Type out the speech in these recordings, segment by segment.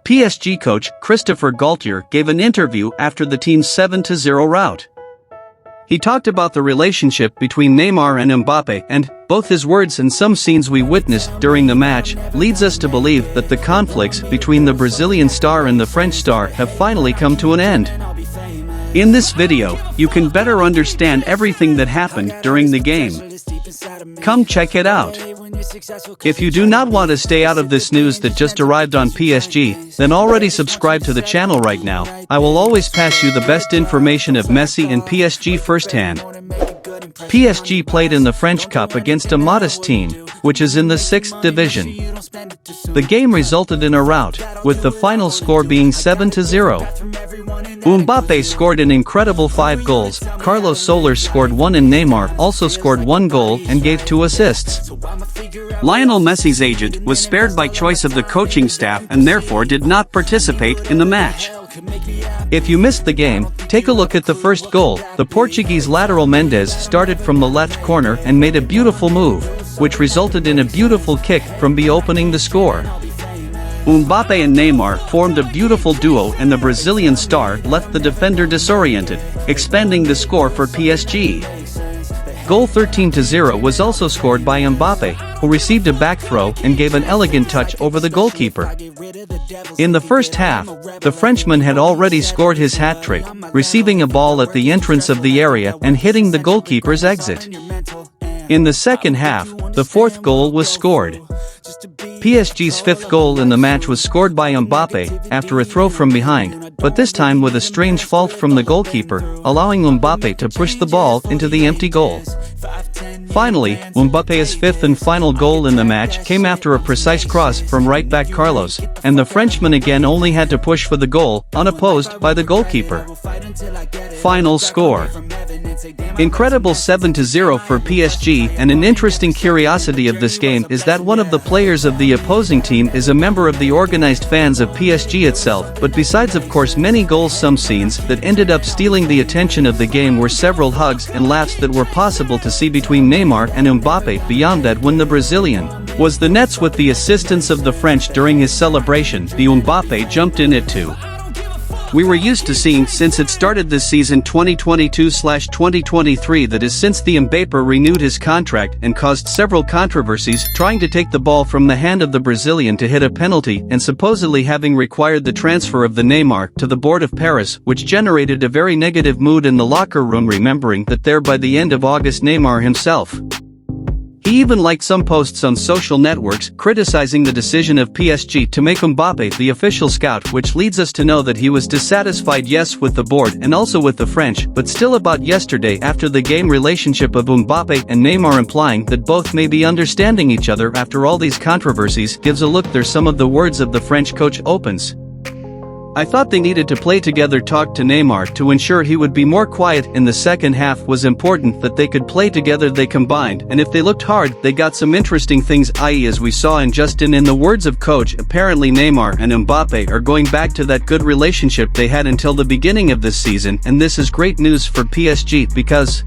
PSG coach Christopher Galtier gave an interview after the team's 7-0 rout. He talked about the relationship between Neymar and Mbappe, and both his words and some scenes we witnessed during the match leads us to believe that the conflicts between the Brazilian star and the French star have finally come to an end. In this video, you can better understand everything that happened during the game. Come check it out. If you do not want to stay out of this news that just arrived on PSG, then already subscribe to the channel right now. I will always pass you the best information of Messi and PSG firsthand. PSG played in the French Cup against a modest team, which is in the 6th division. The game resulted in a rout, with the final score being 7-0. Mbappe scored an incredible 5 goals, Carlos Soler scored 1 and Neymar also scored 1 goal and gave 2 assists. Lionel Messi's agent was spared by choice of the coaching staff and therefore did not participate in the match. If you missed the game, take a look at the first goal. The Portuguese lateral Mendes started from the left corner and made a beautiful move, which resulted in a beautiful kick from B opening the score. Mbappe and Neymar formed a beautiful duo and the Brazilian star left the defender disoriented, expanding the score for PSG. Goal 13-0 was also scored by Mbappe, who received a back throw and gave an elegant touch over the goalkeeper. In the first half, the Frenchman had already scored his hat-trick, receiving a ball at the entrance of the area and hitting the goalkeeper's exit. In the second half, the 4th goal was scored. PSG's 5th goal in the match was scored by Mbappe after a throw from behind, but this time with a strange fault from the goalkeeper, allowing Mbappe to push the ball into the empty goal. Finally, Mbappe's 5th and final goal in the match came after a precise cross from right-back Carlos, and the Frenchman again only had to push for the goal, unopposed by the goalkeeper. Final score: incredible 7-0 for PSG, and an interesting curiosity of this game is that one of the players of the opposing team is a member of the organized fans of PSG itself. But besides of course many goals, some scenes that ended up stealing the attention of the game were several hugs and laughs that were possible to see between Neymar and Mbappe. Beyond that, when the Brazilian was the nets with the assistance of the French during his celebration, the Mbappe jumped in it too. We were used to seeing since it started this season 2022/2023 that is since the Mbappe renewed his contract and caused several controversies, trying to take the ball from the hand of the Brazilian to hit a penalty and supposedly having required the transfer of the Neymar to the board of Paris, which generated a very negative mood in the locker room, remembering that there by the end of August Neymar himself. He even liked some posts on social networks criticizing the decision of PSG to make Mbappe the official scout, which leads us to know that he was dissatisfied, yes, with the board and also with the French, but still about yesterday after the game relationship of Mbappe and Neymar, implying that both may be understanding each other after all these controversies. Gives a look there. Some of the words of the French coach opens: I thought they needed to play together, talked to Neymar to ensure he would be more quiet in the second half, was important that they could play together, they combined, and if they looked hard, they got some interesting things, i.e. as we saw in Justin. In the words of coach, apparently Neymar and Mbappe are going back to that good relationship they had until the beginning of this season, and this is great news for PSG because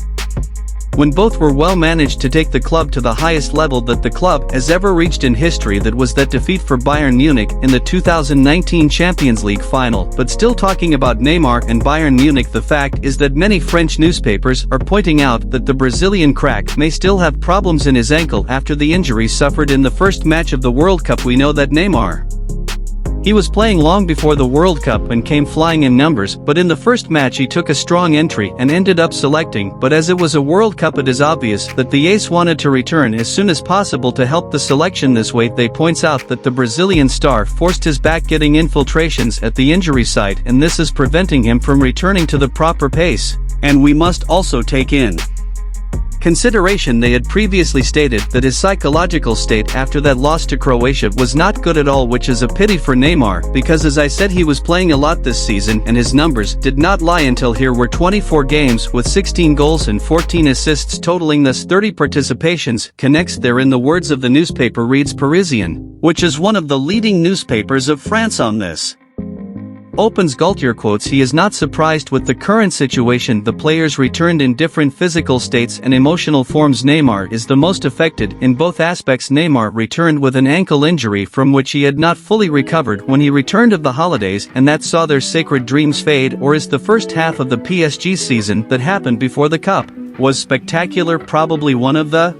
when both were well managed to take the club to the highest level that the club has ever reached in history. That was that defeat for Bayern Munich in the 2019 Champions League final. But still talking about Neymar and Bayern Munich, the fact is that many French newspapers are pointing out that the Brazilian crack may still have problems in his ankle after the injury suffered in the first match of the World Cup. We know that Neymar, he was playing long before the World Cup and came flying in numbers, but in the first match he took a strong entry and ended up selecting. But as it was a World Cup, it is obvious that the ace wanted to return as soon as possible to help the selection this way. They points out that the Brazilian star forced his back, getting infiltrations at the injury site, and this is preventing him from returning to the proper pace. And we must also take in consideration they had previously stated that his psychological state after that loss to Croatia was not good at all, which is a pity for Neymar because, as I said, he was playing a lot this season and his numbers did not lie until here were 24 games with 16 goals and 14 assists, totaling thus 30 participations. Connects there in the words of the newspaper reads Parisian, which is one of the leading newspapers of France on this. Opens Gaultier quotes he is not surprised with the current situation. The players returned in different physical states and emotional forms. Neymar is the most affected in both aspects. Neymar returned with an ankle injury from which he had not fully recovered when he returned of the holidays, and that saw their sacred dreams fade. Or is the first half of the PSG season that happened before the cup was spectacular, probably one of the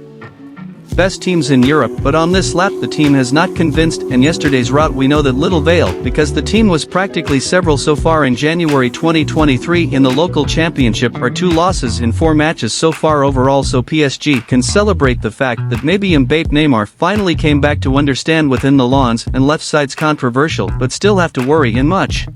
best teams in Europe, but on this lap the team has not convinced, and yesterday's rout we know that little avail, because the team was practically several so far in January 2023 in the local championship are 2 losses in 4 matches so far overall. So PSG can celebrate the fact that maybe Mbappé Neymar finally came back to understand within the lawns and left side's controversial, but still have to worry in much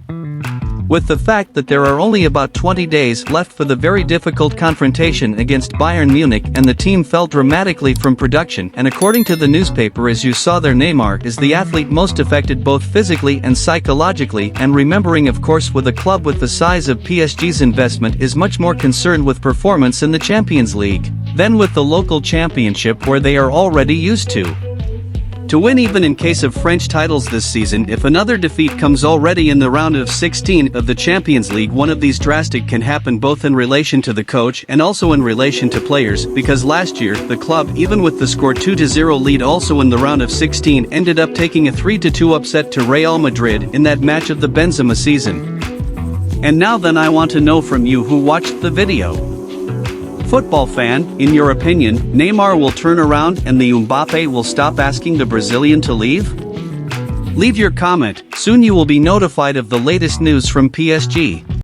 with the fact that there are only about 20 days left for the very difficult confrontation against Bayern Munich, and the team fell dramatically from production, and according to the newspaper, as you saw there, Neymar is the athlete most affected both physically and psychologically, and remembering of course with a club with the size of PSG's investment is much more concerned with performance in the Champions League than with the local championship where they are already used to win even in case of French titles this season. If another defeat comes already in the round of 16 of the Champions League, one of these drastic can happen both in relation to the coach and also in relation to players, because last year the club, even with the score 2-0 lead also in the round of 16, ended up taking a 3-2 upset to Real Madrid in that match of the Benzema season. And now then, I want to know from you who watched the video. Football fan, in your opinion, Neymar will turn around and the Mbappe will stop asking the Brazilian to leave? Leave your comment, soon you will be notified of the latest news from PSG.